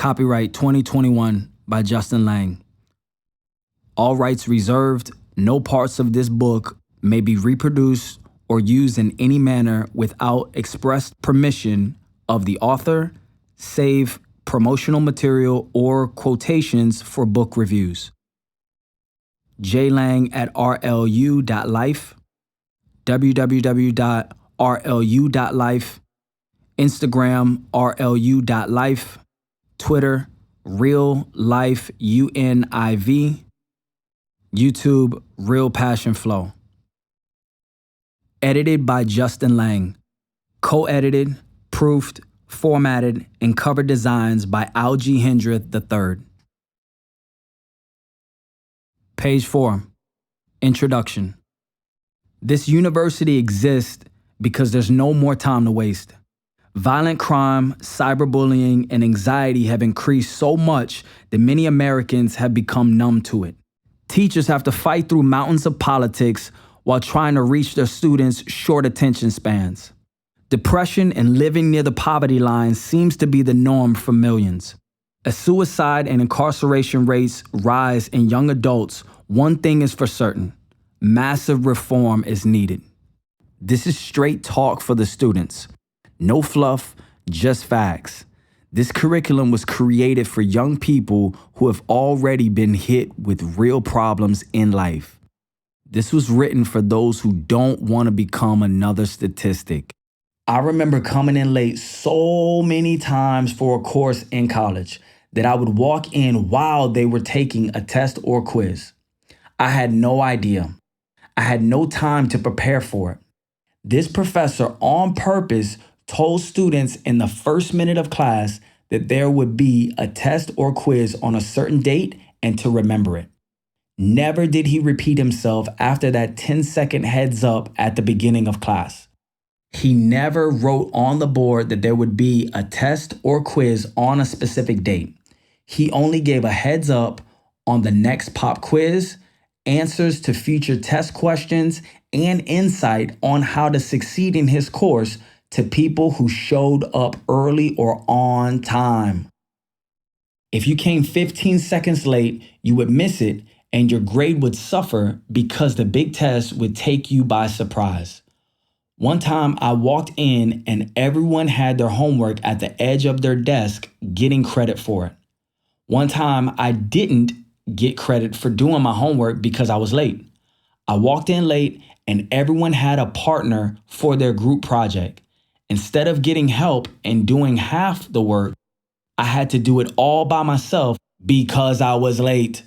Copyright 2021 by Justin Lang. All rights reserved. No parts of this book may be reproduced or used in any manner without express permission of the author, save promotional material or quotations for book reviews. jlang@rlu.life, www.rlu.life, Instagram rlu.life, Twitter reallifeuniv, YouTube realpassionflow. Edited by Justin Lang. Co-edited, proofed, formatted, and cover designs by Algie Hendrith III. Page 4. Introduction. This university exists because there's no more time to waste. Violent crime, cyberbullying, and anxiety have increased so much that many Americans have become numb to it. Teachers have to fight through mountains of politics while trying to reach their students' short attention spans. Depression and living near the poverty line seems to be the norm for millions. As suicide and incarceration rates rise in young adults, one thing is for certain: massive reform is needed. This is straight talk for the students. No fluff, just facts. This curriculum was created for young people who have already been hit with real problems in life. This was written for those who don't want to become another statistic. I remember coming in late so many times for a course in college that I would walk in while they were taking a test or quiz. I had no idea. I had no time to prepare for it. This professor on purpose told students in the first minute of class that there would be a test or quiz on a certain date and to remember it. Never did he repeat himself after that 10-second heads up at the beginning of class. He never wrote on the board that there would be a test or quiz on a specific date. He only gave a heads up on the next pop quiz, answers to future test questions, and insight on how to succeed in his course to people who showed up early or on time. If you came 15 seconds late, you would miss it and your grade would suffer because the big test would take you by surprise. One time I walked in and everyone had their homework at the edge of their desk getting credit for it. One time I didn't get credit for doing my homework because I was late. I walked in late and everyone had a partner for their group project. Instead of getting help and doing half the work, I had to do it all by myself because I was late.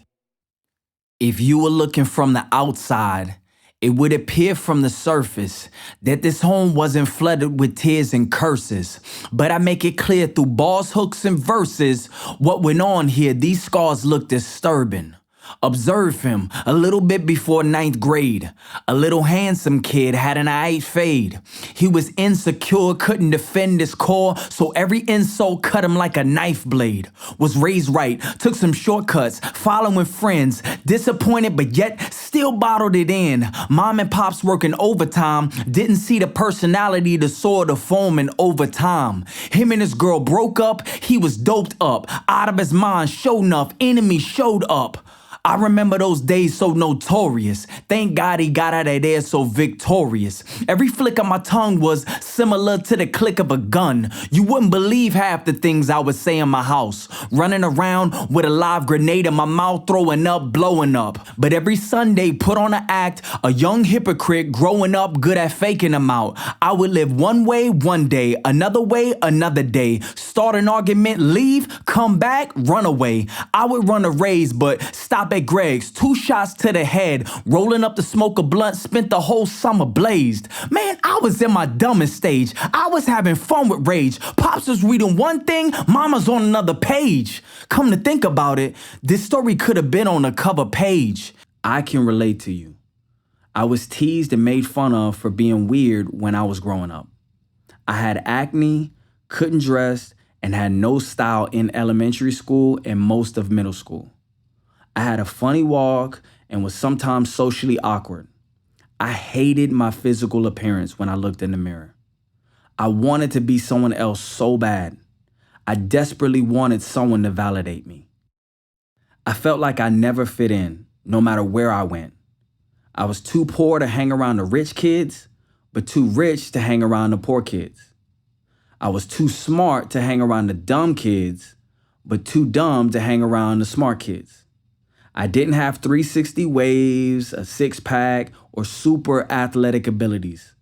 If you were looking from the outside, it would appear from the surface that this home wasn't flooded with tears and curses. But I make it clear through bars, hooks, and verses what went on here. These scars look disturbing. Observe him a little bit before 9th grade. A little handsome kid had an eye fade. He was insecure, couldn't defend his core, so every insult cut him like a knife blade. Was raised right, took some shortcuts, following friends. Disappointed but yet still bottled it in. Mom and pops working overtime, didn't see the personality to soar the foam in overtime. Him and his girl broke up, he was doped up. Out of his mind, sure enough, enemies showed up. I remember those days so notorious. Thank God he got out of there so victorious. Every flick of my tongue was similar to the click of a gun. You wouldn't believe half the things I would say in my house. Running around with a live grenade in my mouth, throwing up, blowing up. But every Sunday put on an act, a young hypocrite growing up good at faking them out. I would live one way one day, another way another day. Start an argument, leave, come back, run away. I would run a race but stop at Greg's, 2 shots to the head, rolling up the smoke a blunt, spent the whole summer blazed. Man, I was in my dumbest stage. I was having fun with rage. Pops was reading one thing, mama's on another page. Come to think about it, this story could have been on a cover page. I can relate to you. I was teased and made fun of for being weird when I was growing up. I had acne, couldn't dress, and had no style in elementary school and most of middle school. I had a funny walk and was sometimes socially awkward. I hated my physical appearance when I looked in the mirror. I wanted to be someone else so bad. I desperately wanted someone to validate me. I felt like I never fit in, no matter where I went. I was too poor to hang around the rich kids, but too rich to hang around the poor kids. I was too smart to hang around the dumb kids, but too dumb to hang around the smart kids. I didn't have 360 waves, a six-pack, or super athletic abilities.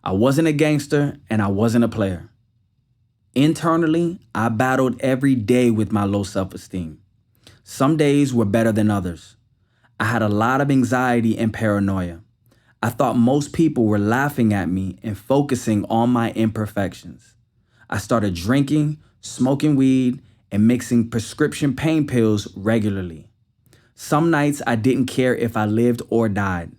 I wasn't a gangster and I wasn't a player. Internally, I battled every day with my low self-esteem. Some days were better than others. I had a lot of anxiety and paranoia. I thought most people were laughing at me and focusing on my imperfections. I started drinking, smoking weed, and mixing prescription pain pills regularly. Some nights I didn't care if I lived or died.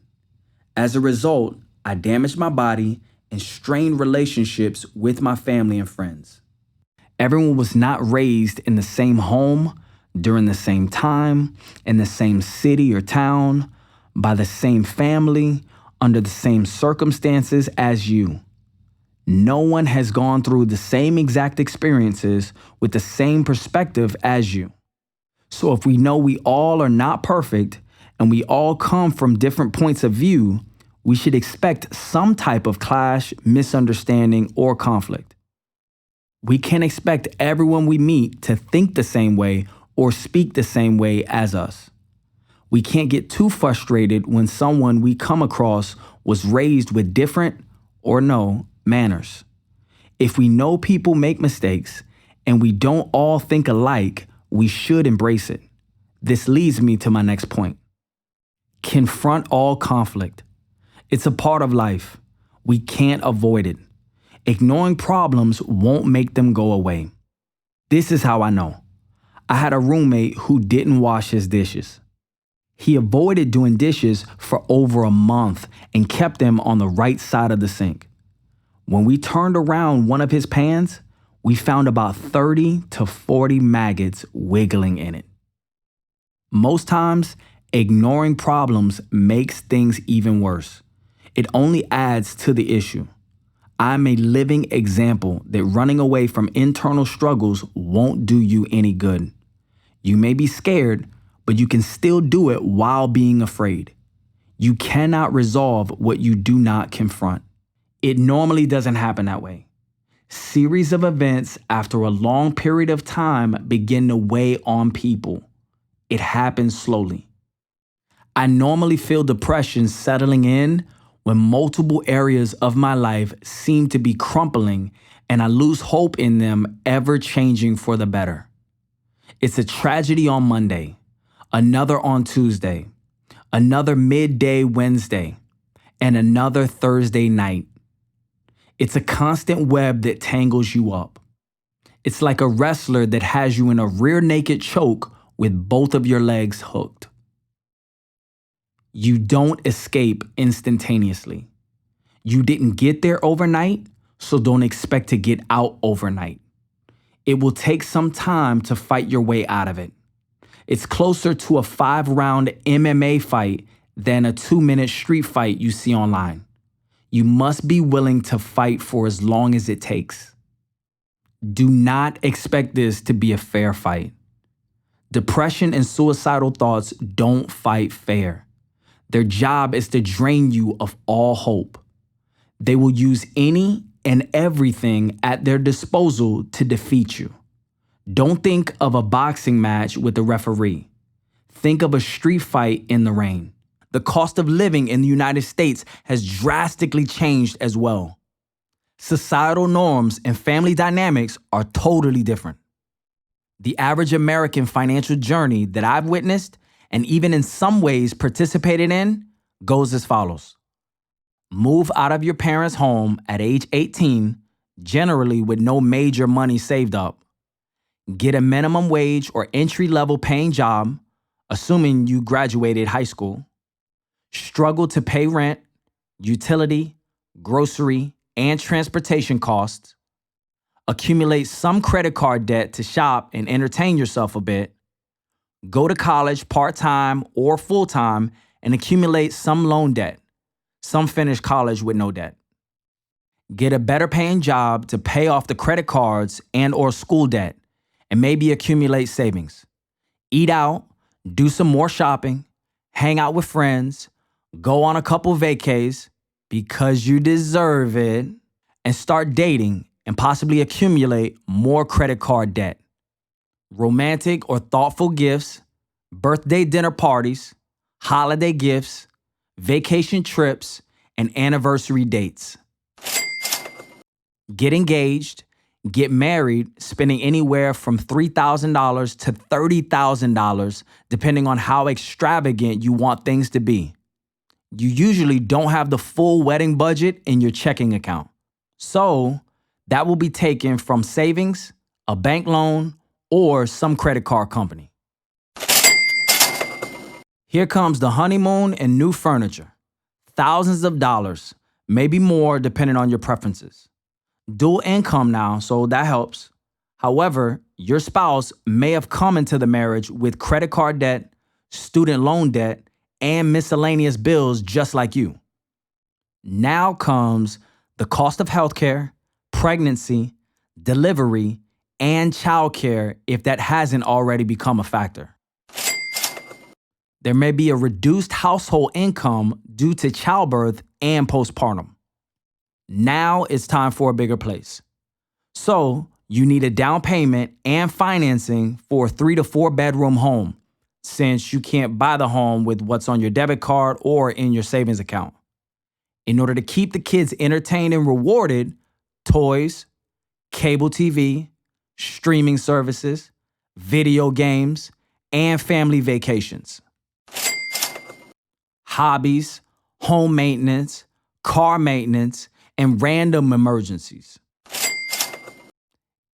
As a result, I damaged my body and strained relationships with my family and friends. Everyone was not raised in the same home, during the same time, in the same city or town, by the same family, under the same circumstances as you. No one has gone through the same exact experiences with the same perspective as you. So if we know we all are not perfect and we all come from different points of view, we should expect some type of clash, misunderstanding, or conflict. We can't expect everyone we meet to think the same way or speak the same way as us. We can't get too frustrated when someone we come across was raised with different, or no, manners. If we know people make mistakes and we don't all think alike, we should embrace it. This leads me to my next point. Confront all conflict. It's a part of life. We can't avoid it. Ignoring problems won't make them go away. This is how I know. I had a roommate who didn't wash his dishes. He avoided doing dishes for over a month and kept them on the right side of the sink. When we turned around one of his pans, we found about 30 to 40 maggots wiggling in it. Most times, ignoring problems makes things even worse. It only adds to the issue. I'm a living example that running away from internal struggles won't do you any good. You may be scared, but you can still do it while being afraid. You cannot resolve what you do not confront. It normally doesn't happen that way. Series of events after a long period of time begin to weigh on people. It happens slowly. I normally feel depression settling in when multiple areas of my life seem to be crumbling and I lose hope in them ever changing for the better. It's a tragedy on Monday, another on Tuesday, another midday Wednesday, and another Thursday night. It's a constant web that tangles you up. It's like a wrestler that has you in a rear naked choke with both of your legs hooked. You don't escape instantaneously. You didn't get there overnight, so don't expect to get out overnight. It will take some time to fight your way out of it. It's closer to a 5-round MMA fight than a 2-minute street fight you see online. You must be willing to fight for as long as it takes. Do not expect this to be a fair fight. Depression and suicidal thoughts don't fight fair. Their job is to drain you of all hope. They will use any and everything at their disposal to defeat you. Don't think of a boxing match with a referee. Think of a street fight in the rain. The cost of living in the United States has drastically changed as well. Societal norms and family dynamics are totally different. The average American financial journey that I've witnessed, and even in some ways participated in, goes as follows. Move out of your parents' home at age 18, generally with no major money saved up. Get a minimum wage or entry-level paying job, assuming you graduated high school. Struggle to pay rent, utility, grocery, and transportation costs. Accumulate some credit card debt to shop and entertain yourself a bit. Go to college part-time or full-time and accumulate some loan debt. Some finish college with no debt. Get a better paying job to pay off the credit cards and or school debt and maybe accumulate savings. Eat out, do some more shopping, hang out with friends, go on a couple vacays because you deserve it, and start dating and possibly accumulate more credit card debt. Romantic or thoughtful gifts, birthday dinner parties, holiday gifts, vacation trips, and anniversary dates. Get engaged, get married, spending anywhere from $3,000 to $30,000, depending on how extravagant you want things to be. You usually don't have the full wedding budget in your checking account. So that will be taken from savings, a bank loan, or some credit card company. Here comes the honeymoon and new furniture. Thousands of dollars, maybe more depending on your preferences. Dual income now, so that helps. However, your spouse may have come into the marriage with credit card debt, student loan debt, and miscellaneous bills just like you. Now comes the cost of healthcare, pregnancy, delivery, and childcare if that hasn't already become a factor. There may be a reduced household income due to childbirth and postpartum. Now it's time for a bigger place. So you need a down payment and financing for a 3 to 4 bedroom home, since you can't buy the home with what's on your debit card or in your savings account. In order to keep the kids entertained and rewarded, toys, cable TV, streaming services, video games, and family vacations. Hobbies, home maintenance, car maintenance, and random emergencies.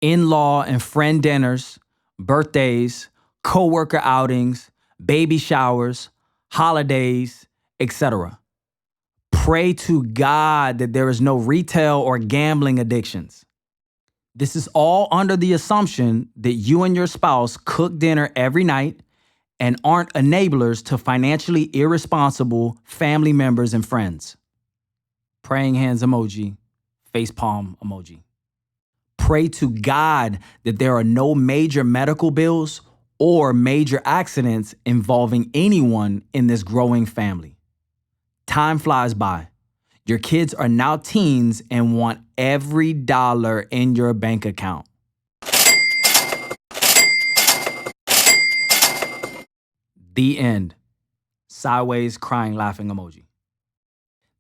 In-law and friend dinners, birthdays, coworker outings, baby showers, holidays, etc. Pray to God that there is no retail or gambling addictions. This is all under the assumption that you and your spouse cook dinner every night and aren't enablers to financially irresponsible family members and friends. Praying hands emoji, facepalm emoji. Pray to God that there are no major medical bills or major accidents involving anyone in this growing family. Time flies by. Your kids are now teens and want every dollar in your bank account. The end. Sideways crying laughing emoji.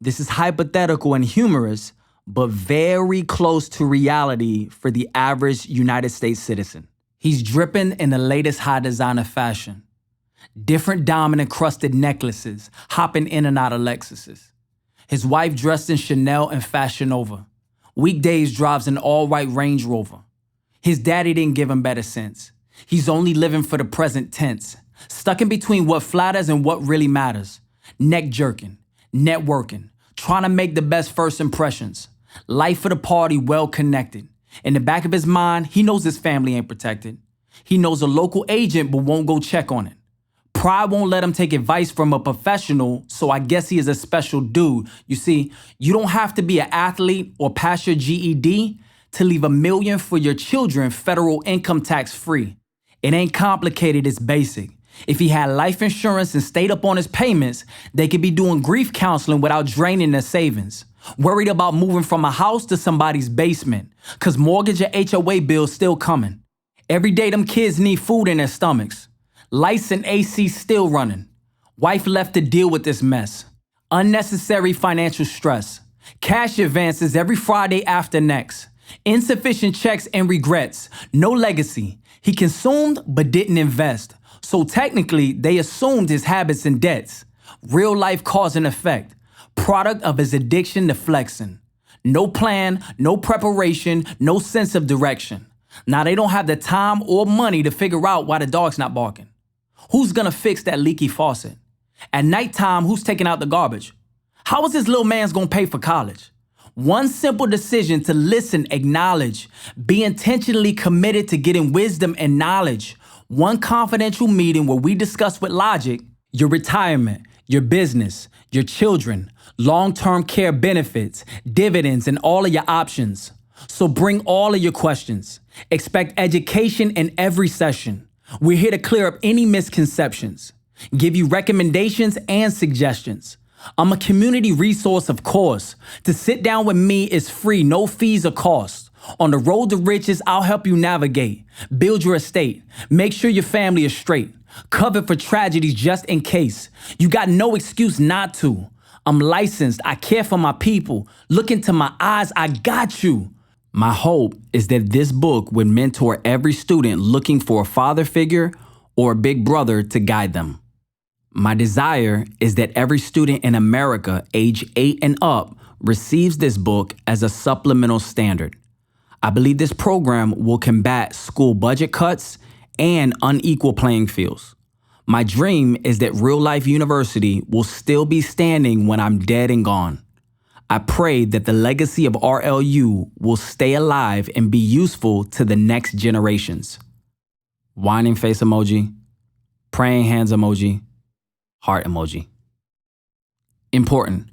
This is hypothetical and humorous, but very close to reality for the average United States citizen. He's dripping in the latest high designer fashion. Different diamond encrusted necklaces, hopping in and out of Lexuses. His wife dressed in Chanel and Fashion Nova. Weekdays drives an all-white Range Rover. His daddy didn't give him better sense. He's only living for the present tense, stuck in between what flatters and what really matters. Neck jerking, networking, trying to make the best first impressions. Life of the party well connected. In the back of his mind, he knows his family ain't protected. He knows a local agent but won't go check on it. Pride won't let him take advice from a professional, so I guess he is a special dude. You see, you don't have to be an athlete or pass your GED to leave $1 million for your children federal income tax free. It ain't complicated, it's basic. If he had life insurance and stayed up on his payments, they could be doing grief counseling without draining their savings. Worried about moving from a house to somebody's basement, cause mortgage or HOA bills still coming. Every day them kids need food in their stomachs. Lights and AC still running. Wife left to deal with this mess. Unnecessary financial stress. Cash advances every Friday after next. Insufficient checks and regrets. No legacy. He consumed but didn't invest. So technically, they assumed his habits and debts. Real life cause and effect. Product of his addiction to flexing. No plan, no preparation, no sense of direction. Now they don't have the time or money to figure out why the dog's not barking. Who's gonna fix that leaky faucet? At nighttime, who's taking out the garbage? How is this little man's gonna pay for college? One simple decision to listen, acknowledge, be intentionally committed to getting wisdom and knowledge. One confidential meeting where we discuss with logic your retirement, your business, your children, long-term care benefits, dividends, and all of your options. So bring all of your questions. Expect education in every session. We're here to clear up any misconceptions, give you recommendations and suggestions. I'm a community resource, of course. To sit down with me is free, no fees or costs. On the road to riches, I'll help you navigate, build your estate, make sure your family is straight, cover for tragedies just in case. You got no excuse not to. I'm licensed, I care for my people. Look into my eyes, I got you. My hope is that this book would mentor every student looking for a father figure or a big brother to guide them. My desire is that every student in America age 8 and up receives this book as a supplemental standard. I believe this program will combat school budget cuts and unequal playing fields. My dream is that Real Life University will still be standing when I'm dead and gone. I pray that the legacy of RLU will stay alive and be useful to the next generations. Whining face emoji, praying hands emoji, heart emoji. Important.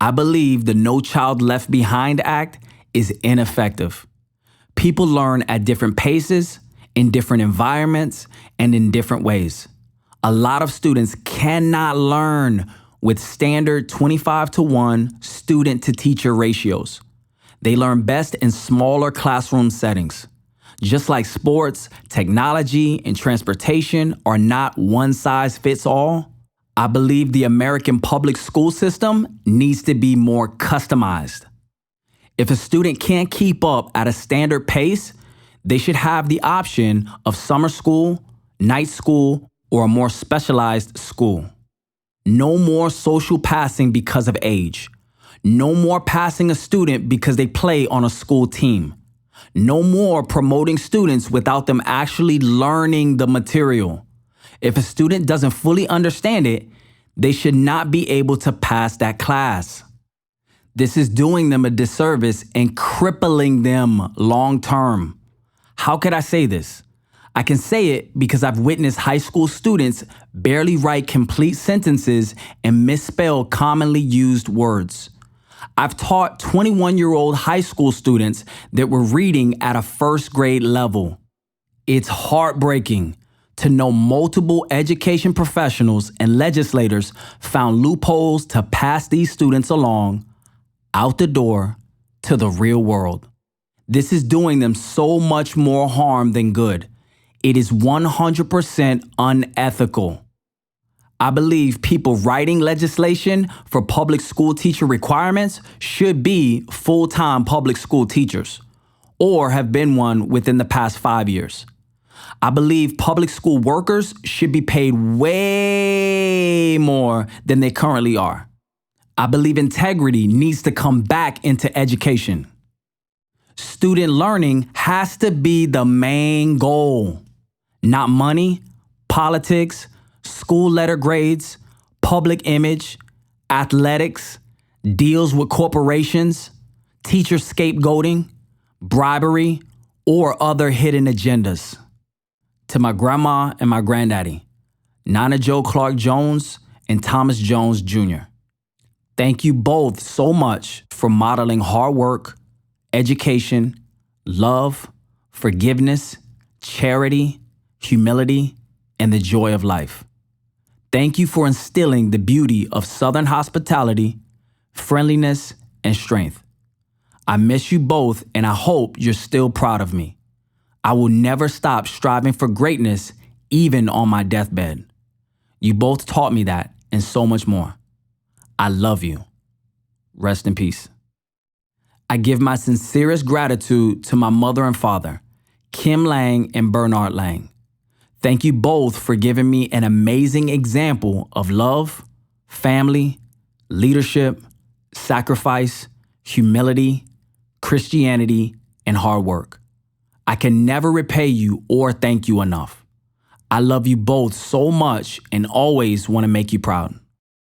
I believe the No Child Left Behind Act is ineffective. People learn at different paces, in different environments, and in different ways. A lot of students cannot learn with standard 25-to-1 student-to-teacher ratios. They learn best in smaller classroom settings. Just like sports, technology, and transportation are not one-size-fits-all, I believe the American public school system needs to be more customized. If a student can't keep up at a standard pace, they should have the option of summer school, night school, or a more specialized school. No more social passing because of age. No more passing a student because they play on a school team. No more promoting students without them actually learning the material. If a student doesn't fully understand it, they should not be able to pass that class. This is doing them a disservice and crippling them long term. How could I say this? I can say it because I've witnessed high school students barely write complete sentences and misspell commonly used words. I've taught 21-year-old high school students that were reading at a first grade level. It's heartbreaking to know multiple education professionals and legislators found loopholes to pass these students along out the door to the real world. This is doing them so much more harm than good. It is 100% unethical. I believe people writing legislation for public school teacher requirements should be full-time public school teachers or have been one within the past 5 years. I believe public school workers should be paid way more than they currently are. I believe integrity needs to come back into education. Student learning has to be the main goal. Not money, politics, school letter grades, public image, athletics, deals with corporations, teacher scapegoating, bribery, or other hidden agendas. To my grandma and my granddaddy, Nana Joe Clark Jones and Thomas Jones Jr. Thank you both so much for modeling hard work, education, love, forgiveness, charity, humility, and the joy of life. Thank you for instilling the beauty of Southern hospitality, friendliness, and strength. I miss you both, and I hope you're still proud of me. I will never stop striving for greatness, even on my deathbed. You both taught me that, and so much more. I love you. Rest in peace. I give my sincerest gratitude to my mother and father, Kim Lang and Bernard Lang. Thank you both for giving me an amazing example of love, family, leadership, sacrifice, humility, Christianity, and hard work. I can never repay you or thank you enough. I love you both so much and always want to make you proud.